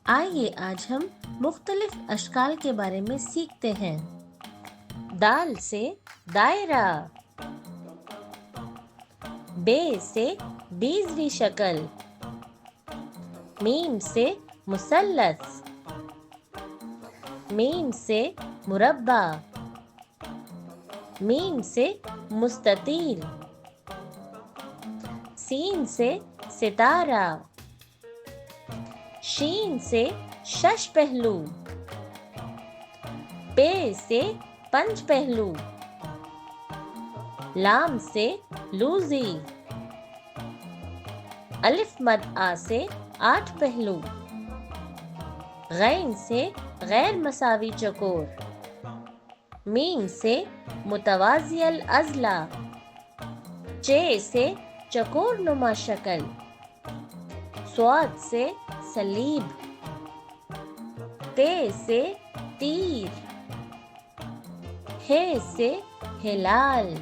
آئیے آج ہم مختلف اشکال کے بارے میں سیکھتے ہیں۔ دال سے دائرہ، بے سے بیضوی شکل، میم سے مثلث، میم سے مربع، میم سے مستطیل، سین سے ستارہ، شین سے شش پہلو، پے سے پنج پہلو، لام سے لوزی، الف مد آ سے 8 پہلو، غین سے غیر مساوی چوکور، میم سے متوازی الاضلاع، چے سے چوکور نما شکل، صاد سے صلیب، تے سے تیر، ہے سے ہلال،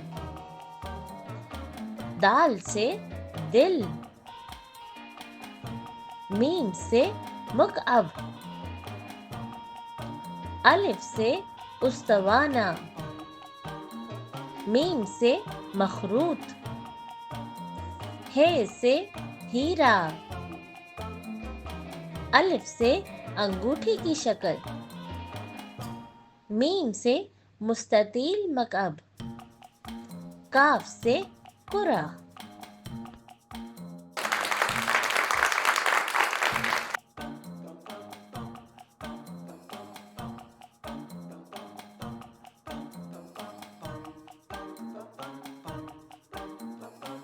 دال سے دل، میم سے مکعب، الف سے استوانہ، میم سے مخروط، ہے سے ہیرا، الف سے انگوٹھی کی شکل، میم سے مستطیل مکعب، کاف سے کرہ۔